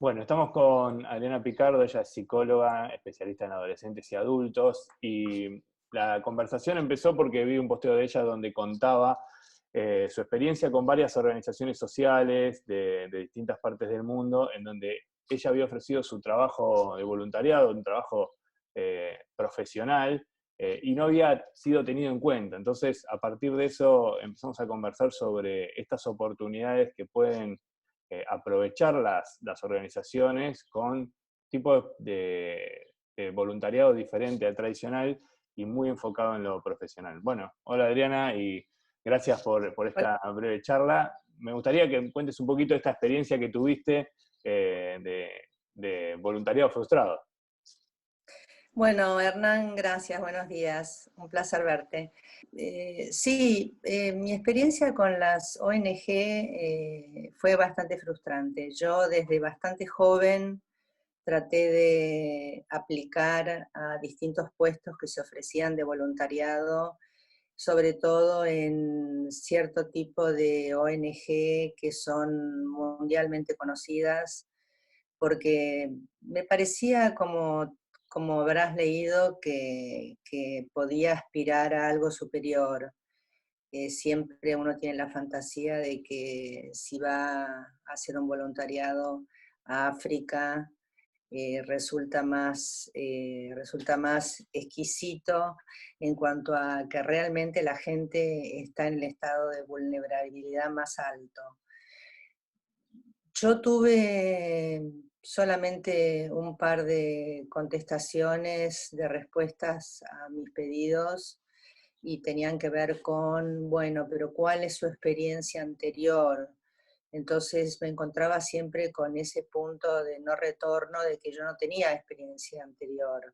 Bueno, estamos con Adriana Picardo, ella es psicóloga, especialista en adolescentes y adultos, y la conversación empezó porque vi un posteo de ella donde contaba su experiencia con varias organizaciones sociales de distintas partes del mundo, en donde ella había ofrecido su trabajo de voluntariado, un trabajo profesional, y no había sido tenido en cuenta. Entonces, a partir de eso, empezamos a conversar sobre estas oportunidades que pueden aprovechar las organizaciones con tipos de voluntariado diferente al tradicional y muy enfocado en lo profesional. Bueno, hola Adriana y gracias por esta breve charla. Me gustaría que cuentes un poquito de esta experiencia que tuviste de voluntariado frustrado. Bueno, Hernán, gracias, buenos días, un placer verte. Sí, mi experiencia con las ONG fue bastante frustrante. Yo desde bastante joven traté de aplicar a distintos puestos que se ofrecían de voluntariado, sobre todo en cierto tipo de ONG que son mundialmente conocidas, porque me parecía como habrás leído, que podía aspirar a algo superior. Siempre uno tiene la fantasía de que si va a hacer un voluntariado a África, resulta más exquisito en cuanto a que realmente la gente está en el estado de vulnerabilidad más alto. Yo tuve solamente un par de contestaciones, de respuestas a mis pedidos, y tenían que ver con, bueno, pero ¿cuál es su experiencia anterior? Entonces me encontraba siempre con ese punto de no retorno, de que yo no tenía experiencia anterior.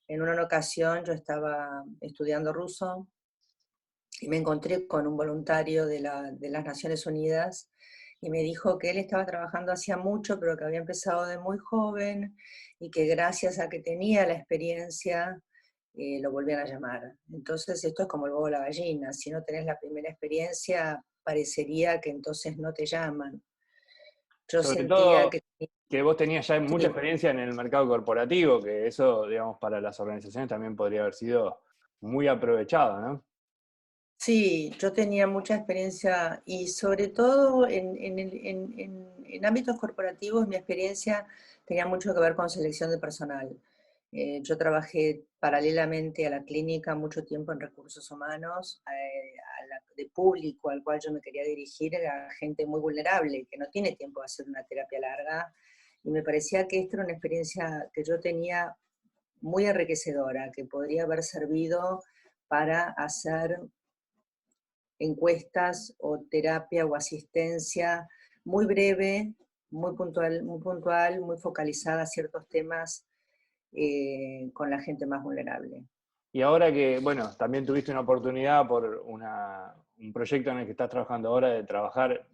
En una ocasión yo estaba estudiando ruso y me encontré con un voluntario de las Naciones Unidas, y me dijo que él estaba trabajando hacía mucho, pero que había empezado de muy joven, y que gracias a que tenía la experiencia, lo volvían a llamar. Entonces esto es como el huevo o la gallina: si no tenés la primera experiencia, parecería que entonces no te llaman. Yo Sobre sentía todo que... que vos tenías ya mucha Sí, experiencia en el mercado corporativo, que eso, digamos, para las organizaciones también podría haber sido muy aprovechado, ¿no? sí, yo tenía mucha experiencia, y sobre todo en ámbitos corporativos mi experiencia tenía mucho que ver con selección de personal. Yo trabajé paralelamente a la clínica mucho tiempo en recursos humanos, de público al cual yo me quería dirigir era gente muy vulnerable, que no tiene tiempo de hacer una terapia larga, y me parecía que esta era una experiencia que yo tenía muy enriquecedora, que podría haber servido para hacer encuestas o terapia o asistencia muy breve, muy puntual, muy focalizada a ciertos temas, con la gente más vulnerable. Y ahora que, bueno, también tuviste una oportunidad por un proyecto en el que estás trabajando ahora de trabajar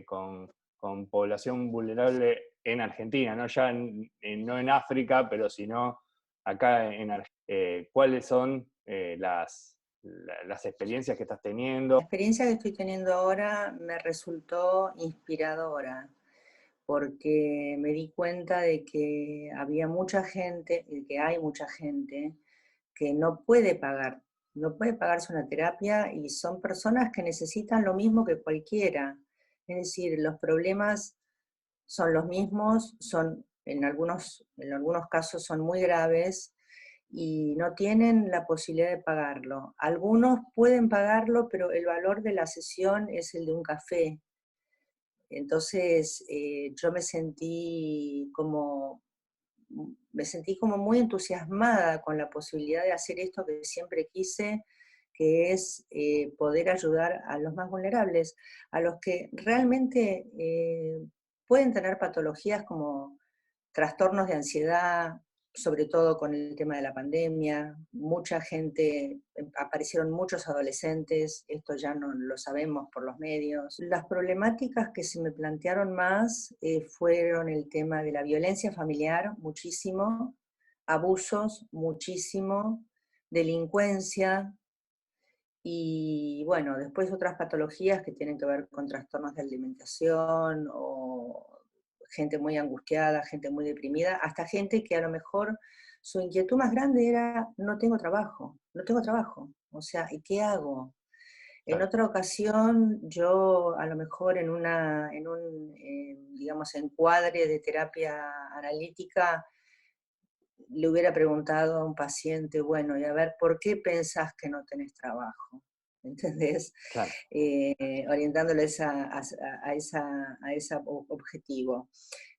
con población vulnerable en Argentina, no ya no en África, pero sino acá en Argentina. ¿Cuáles son las experiencias que estás teniendo? La experiencia que estoy teniendo ahora me resultó inspiradora, porque me di cuenta de que había mucha gente, y que hay mucha gente, que no puede pagarse una terapia, y son personas que necesitan lo mismo que cualquiera. Es decir, los problemas son los mismos, son en algunos casos son muy graves, y no tienen la posibilidad de pagarlo. Algunos pueden pagarlo, pero el valor de la sesión es el de un café. Entonces, yo me sentí como muy entusiasmada con la posibilidad de hacer esto que siempre quise, que es poder ayudar a los más vulnerables, a los que realmente pueden tener patologías como trastornos de ansiedad, sobre todo con el tema de la pandemia. Mucha gente, aparecieron muchos adolescentes, esto ya no lo sabemos por los medios. Las problemáticas que se me plantearon más fueron el tema de la violencia familiar, muchísimo, abusos, muchísimo, delincuencia, y bueno, después otras patologías que tienen que ver con trastornos de alimentación gente muy angustiada, gente muy deprimida, hasta gente que a lo mejor su inquietud más grande era, no tengo trabajo, no tengo trabajo. O sea, ¿y qué hago? En Claro. otra ocasión, yo a lo mejor en un, digamos, encuadre de terapia analítica, le hubiera preguntado a un paciente, bueno, y a ver, ¿por qué pensás que no tenés trabajo? ¿Entendés? Claro. Orientándoles a ese objetivo.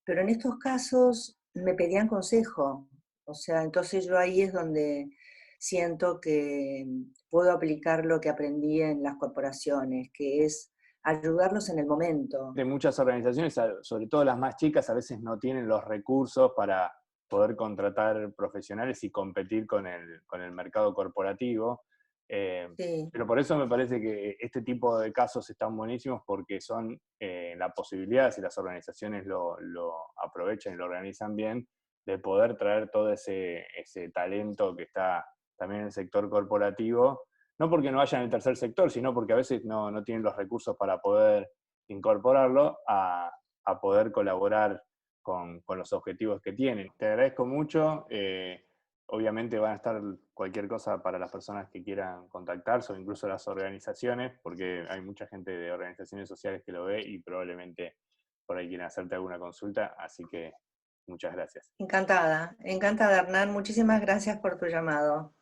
Pero en estos casos me pedían consejo, o sea, entonces yo ahí es donde siento que puedo aplicar lo que aprendí en las corporaciones, que es ayudarlos en el momento. De muchas organizaciones, sobre todo las más chicas, a veces no tienen los recursos para poder contratar profesionales y competir con el mercado corporativo. Sí, Pero por eso me parece que este tipo de casos están buenísimos porque son la posibilidad, si las organizaciones lo aprovechan y lo organizan bien, de poder traer todo ese talento que está también en el sector corporativo, no porque no haya en el tercer sector, sino porque a veces no tienen los recursos para poder incorporarlo a poder colaborar con los objetivos que tienen. Te agradezco mucho. Obviamente van a estar cualquier cosa para las personas que quieran contactarse o incluso las organizaciones, porque hay mucha gente de organizaciones sociales que lo ve y probablemente por ahí quieran hacerte alguna consulta, así que muchas gracias. encantada, encantada, Hernán. Muchísimas gracias por tu llamado.